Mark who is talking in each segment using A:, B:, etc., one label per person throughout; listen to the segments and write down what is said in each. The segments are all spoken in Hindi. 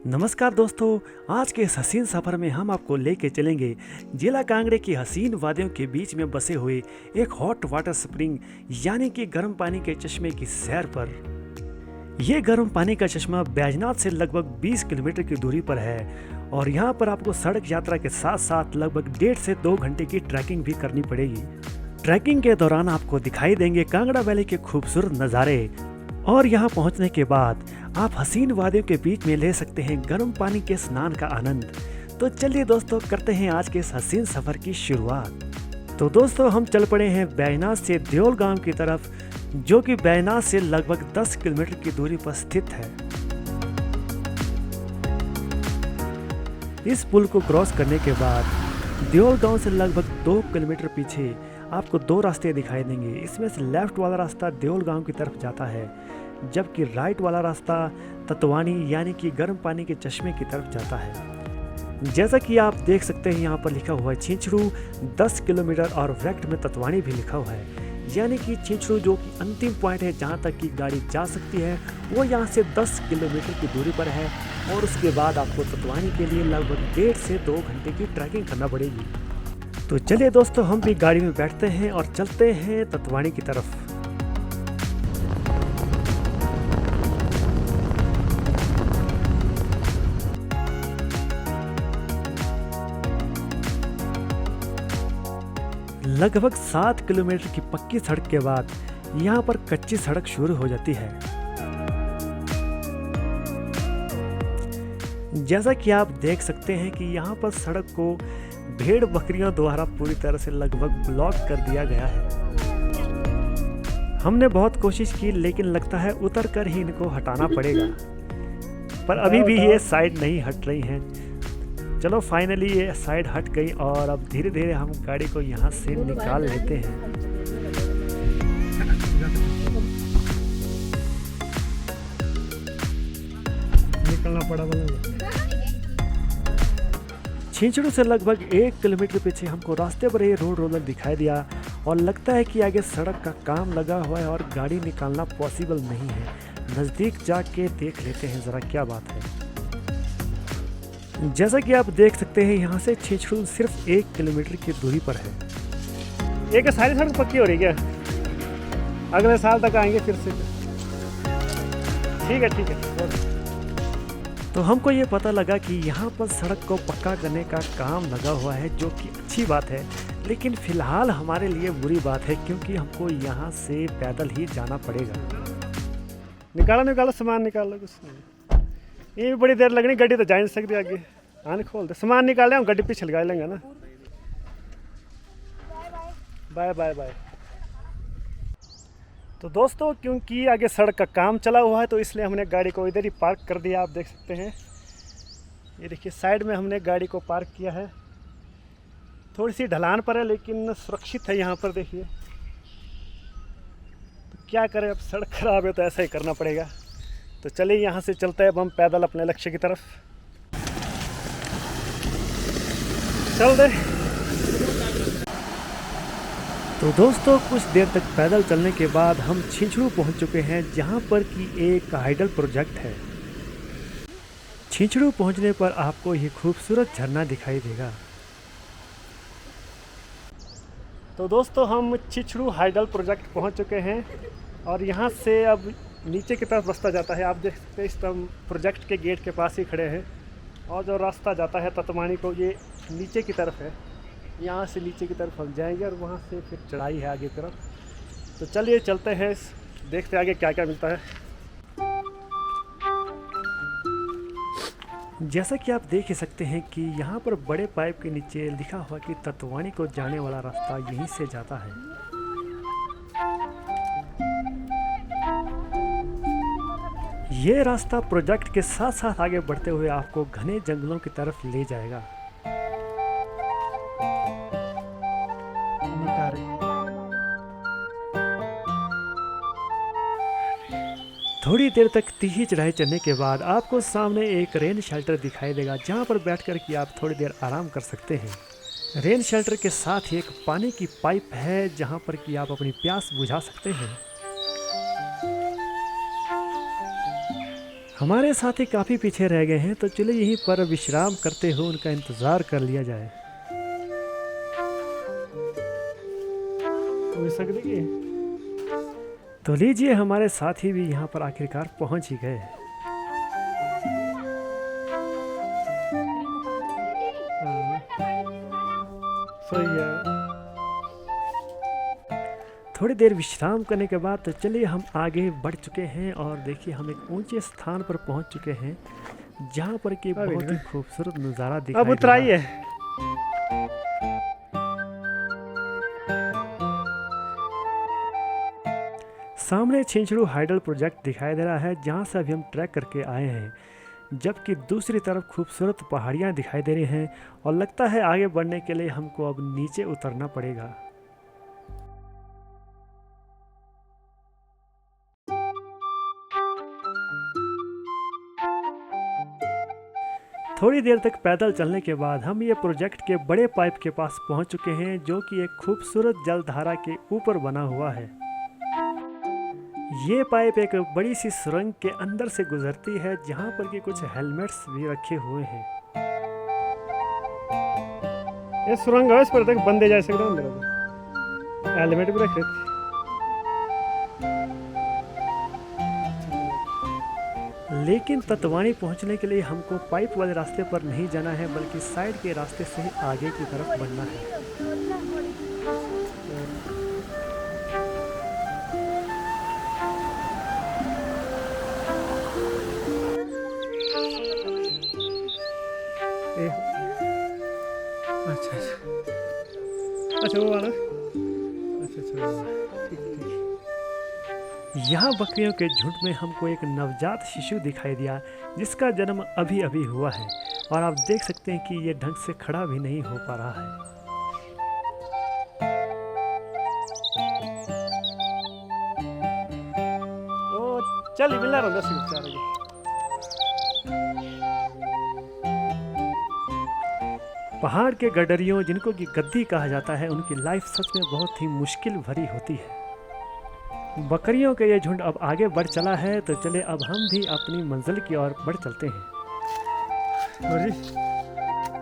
A: नमस्कार दोस्तों, आज के इस हसीन सफ़र में हम आपको लेके चलेंगे जिला कांगड़े की हसीन वादियों के बीच में बसे हुए एक हॉट वाटर स्प्रिंग यानी कि गर्म पानी के चश्मे की सैर पर। ये गर्म पानी का चश्मा बैजनाथ से लगभग 20 किलोमीटर की दूरी पर है और यहाँ पर आपको सड़क यात्रा के साथ साथ लगभग 1.5 से 2 घंटे की ट्रैकिंग भी करनी पड़ेगी। ट्रैकिंग के दौरान आपको दिखाई देंगे कांगड़ा वैली के खूबसूरत नज़ारे और यहाँ पहुँचने के बाद आप हसीन वादियों के बीच में ले सकते हैं गर्म पानी के स्नान का आनंद। तो चलिए दोस्तों, करते हैं आज के इस हसीन सफ़र की शुरुआत। तो दोस्तों, हम चल पड़े हैं बैजनाथ से देओल गांव की तरफ, जो कि बैजनाथ से लगभग 10 किलोमीटर की दूरी पर स्थित है। इस पुल को क्रॉस करने के बाद देओल गांव से लगभग 2 किलोमीटर पीछे आपको 2 रास्ते दिखाई देंगे। इसमें से लेफ्ट वाला रास्ता देओल गांव की तरफ जाता है, जबकि राइट वाला रास्ता ततवानी यानी कि गर्म पानी के चश्मे की तरफ जाता है। जैसा कि आप देख सकते हैं, यहाँ पर लिखा हुआ है छिंचड़ू 10 किलोमीटर और रेक्ट में ततवानी भी लिखा हुआ है, यानी कि छिंचड़ू जो कि अंतिम पॉइंट है जहाँ तक कि गाड़ी जा सकती है वो यहाँ से 10 किलोमीटर की दूरी पर है और उसके बाद आपको ततवानी के लिए लगभग 1.5 से 2 घंटे की ट्रैकिंग करना पड़ेगी। तो चलिए दोस्तों, हम भी गाड़ी में बैठते हैं और चलते हैं ततवानी की तरफ। लगभग 7 किलोमीटर की पक्की सड़क के बाद यहाँ पर कच्ची सड़क शुरू हो जाती है। जैसा कि आप देख सकते हैं कि यहाँ पर सड़क को भेड़ बकरियों द्वारा पूरी तरह से लगभग ब्लॉक कर दिया गया है। हमने बहुत कोशिश की, लेकिन लगता है उतर कर ही इनको हटाना पड़ेगा, पर अभी भी ये साइड नहीं हट रही हैं। चलो फाइनली ये साइड हट गई और अब धीरे धीरे हम गाड़ी को यहाँ से निकाल लेते हैं। निकलना पड़ा छिंचड़ू से लगभग 1 किलोमीटर पीछे हमको रास्ते पर ये रोड रोलर दिखाई दिया और लगता है कि आगे सड़क का काम लगा हुआ है और गाड़ी निकालना पॉसिबल नहीं है। नज़दीक जाके देख लेते हैं ज़रा क्या बात है। जैसा कि आप देख सकते हैं, यहाँ से छिंचड़ू सिर्फ 1 किलोमीटर की दूरी पर है। एक सारी सड़क पक्की हो रही है, अगले साल तक आएंगे फिर से। ठीक है। तो हमको ये पता लगा कि यहाँ पर सड़क को पक्का करने का काम लगा हुआ है, जो कि अच्छी बात है, लेकिन फ़िलहाल हमारे लिए बुरी बात है क्योंकि हमको यहाँ से पैदल ही जाना पड़ेगा। निकालो सामान निकालो, कुछ नहीं, ये भी बड़ी देर लगनी, गड्डी तो जा नहीं सकती आगे। आने खोल दे, सामान निकाल ले, हम गड्डी पीछे लगा लेंगे ना। बाय। तो दोस्तों, क्योंकि आगे सड़क का काम चला हुआ है तो इसलिए हमने गाड़ी को इधर ही पार्क कर दिया। आप देख सकते हैं, ये देखिए साइड में हमने गाड़ी को पार्क किया है। थोड़ी सी ढलान पर है लेकिन सुरक्षित है यहाँ पर। देखिए, तो क्या करें, अब सड़क खराब है तो ऐसा ही करना पड़ेगा। तो चलिए यहाँ से चलते हैं अब हम पैदल अपने लक्ष्य की तरफ। चल दे। तो दोस्तों, कुछ देर तक पैदल चलने के बाद हम छिंचड़ू पहुंच चुके हैं, जहां पर कि एक हाइडल प्रोजेक्ट है। छिंचड़ू पहुंचने पर आपको ये खूबसूरत झरना दिखाई देगा। तो दोस्तों, हम छिंचड़ू हाइडल प्रोजेक्ट पहुंच चुके हैं और यहां से अब नीचे की तरफ रास्ता जाता है। आप देख सकते हैं, इस प्रोजेक्ट के गेट के पास ही खड़े हैं और जो रास्ता जाता है ततवानी को, ये नीचे की तरफ है। यहाँ से नीचे की तरफ हम जाएंगे और वहाँ से फिर चढ़ाई है आगे की तरफ। तो चलिए चलते हैं, देखते हैं आगे क्या क्या मिलता है। जैसा कि आप देख ही सकते हैं कि यहाँ पर बड़े पाइप के नीचे लिखा हुआ कि ततवानी को जाने वाला रास्ता यहीं से जाता है। ये रास्ता प्रोजेक्ट के साथ साथ आगे बढ़ते हुए आपको घने जंगलों की तरफ ले जाएगा। थोड़ी देर तक तीखी चढ़ाई चढ़ने के बाद आपको सामने एक रेन शेल्टर दिखाई देगा, जहां पर बैठकर कि आप थोड़ी देर आराम कर सकते हैं। रेन शेल्टर के साथ ही एक पानी की पाइप है, जहां पर कि आप अपनी प्यास बुझा सकते हैं। हमारे साथी काफ़ी पीछे रह गए हैं, तो चलिए यहीं पर विश्राम करते हुए उनका इंतज़ार कर लिया जाए। तो लीजिए, हमारे साथी भी यहाँ पर आखिरकार पहुँच ही गए। सही है। थोड़ी देर विश्राम करने के बाद तो चलिए हम आगे बढ़ चुके हैं और देखिए हम एक ऊंचे स्थान पर पहुंच चुके हैं जहां पर कि बहुत ही खूबसूरत नज़ारा दिखाई दे रहा है। सामने छिंचड़ू हाइडल प्रोजेक्ट दिखाई दे रहा है जहां से अभी हम ट्रैक करके आए हैं, जबकि दूसरी तरफ खूबसूरत पहाड़ियां दिखाई दे रही हैं और लगता है आगे बढ़ने के लिए हमको अब नीचे उतरना पड़ेगा। थोड़ी देर तक पैदल चलने के बाद हम ये प्रोजेक्ट के बड़े पाइप के पास पहुंच चुके हैं जो कि एक खूबसूरत जलधारा के ऊपर बना हुआ है। ये पाइप एक बड़ी सी सुरंग के अंदर से गुजरती है जहां पर कि कुछ हेलमेट्स भी रखे हुए हैं। ये सुरंग है, इस पर तक बंदे जा सकते हैं, हेलमेट भी रखे। लेकिन ततवानी पहुंचने के लिए हमको पाइप वाले रास्ते पर नहीं जाना है, बल्कि साइड के रास्ते से ही आगे की तरफ बढ़ना है। अच्छा वो वाला, अच्छा यहाँ बकरियों के झुंड में हमको एक नवजात शिशु दिखाई दिया जिसका जन्म अभी अभी हुआ है और आप देख सकते हैं कि ये ढंग से खड़ा भी नहीं हो पा रहा है। ओ चल मिला रहा है। पहाड़ के गडरियों जिनको कि गद्दी कहा जाता है, उनकी लाइफ सच में बहुत ही मुश्किल भरी होती है। बकरियों के ये झुंड अब आगे बढ़ चला है, तो चले अब हम भी अपनी मंजिल की ओर बढ़ चलते हैं।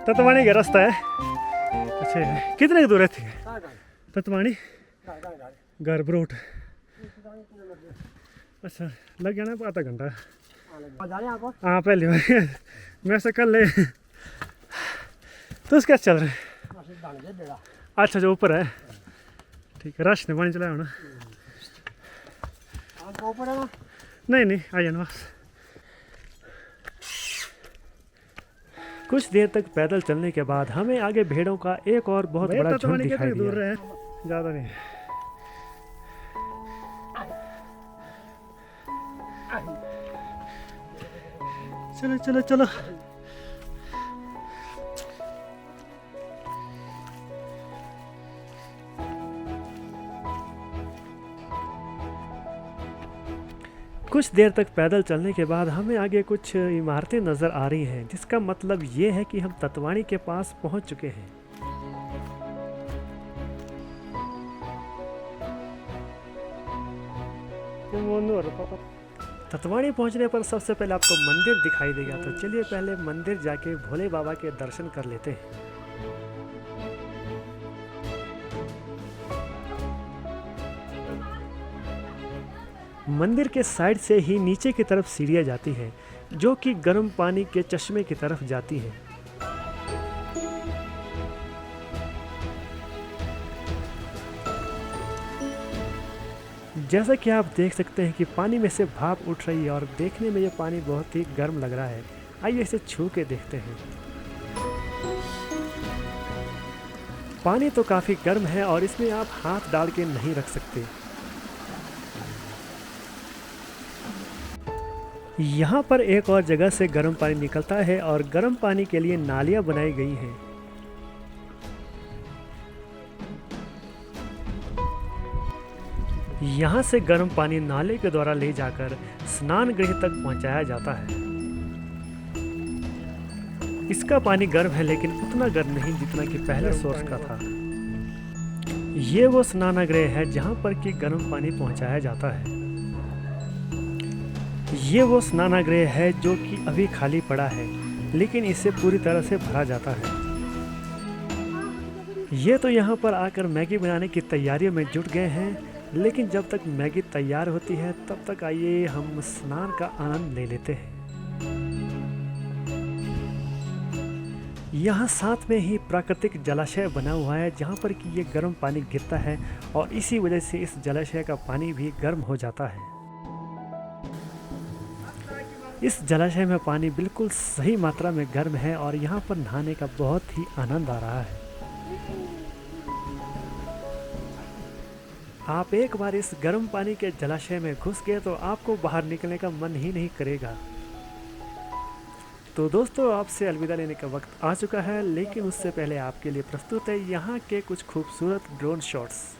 A: ततवानी का रास्ता है। अच्छा कितने की दूर है ततवानी घर ब्रोट? अच्छा लग गया ना आधा घंटा। हाँ पहली बार मैं से कर ले। तो कैसे चल रहे? अच्छा जो ऊपर है, ठीक है। रश ने पानी चलाया ना? नहीं आ जाना बस। कुछ देर तक पैदल चलने के बाद हमें आगे भेड़ों का एक और बहुत बड़ा झुंड दिखाई दिया। ज़्यादा नहीं। चलो चलो चलो। कुछ देर तक पैदल चलने के बाद हमें आगे कुछ इमारतें नज़र आ रही हैं, जिसका मतलब ये है कि हम ततवानी के पास पहुंच चुके हैं। ततवानी पहुंचने पर सबसे पहले आपको मंदिर दिखाई देगा, तो चलिए पहले मंदिर जाके भोले बाबा के दर्शन कर लेते हैं। मंदिर के साइड से ही नीचे की तरफ सीढ़ियाँ जाती हैं जो कि गर्म पानी के चश्मे की तरफ जाती हैं। जैसा कि आप देख सकते हैं कि पानी में से भाप उठ रही है और देखने में ये पानी बहुत ही गर्म लग रहा है। आइए इसे छू के देखते हैं। पानी तो काफ़ी गर्म है और इसमें आप हाथ डाल के नहीं रख सकते। यहाँ पर एक और जगह से गर्म पानी निकलता है और गर्म पानी के लिए नालियाँ बनाई गई हैं। यहाँ से गर्म पानी नाले के द्वारा ले जाकर स्नान गृह तक पहुँचाया जाता है। इसका पानी गर्म है लेकिन उतना गर्म नहीं जितना कि पहले सोर्स का था। ये वो स्नानागृह है जहाँ पर कि गर्म पानी पहुँचाया जाता है। ये वो स्नानागृह है जो कि अभी खाली पड़ा है, लेकिन इसे पूरी तरह से भरा जाता है। ये तो यहाँ पर आकर मैगी बनाने की तैयारियों में जुट गए हैं, लेकिन जब तक मैगी तैयार होती है तब तक आइए हम स्नान का आनंद ले लेते हैं। यहाँ साथ में ही प्राकृतिक जलाशय बना हुआ है जहाँ पर कि ये गर्म पानी गिरता है और इसी वजह से इस जलाशय का पानी भी गर्म हो जाता है। इस जलाशय में पानी बिल्कुल सही मात्रा में गर्म है और यहाँ पर नहाने का बहुत ही आनंद आ रहा है। आप एक बार इस गर्म पानी के जलाशय में घुस गए तो आपको बाहर निकलने का मन ही नहीं करेगा। तो दोस्तों, आपसे अलविदा लेने का वक्त आ चुका है, लेकिन उससे पहले आपके लिए प्रस्तुत है यहाँ के कुछ खूबसूरत ड्रोन शॉट्स।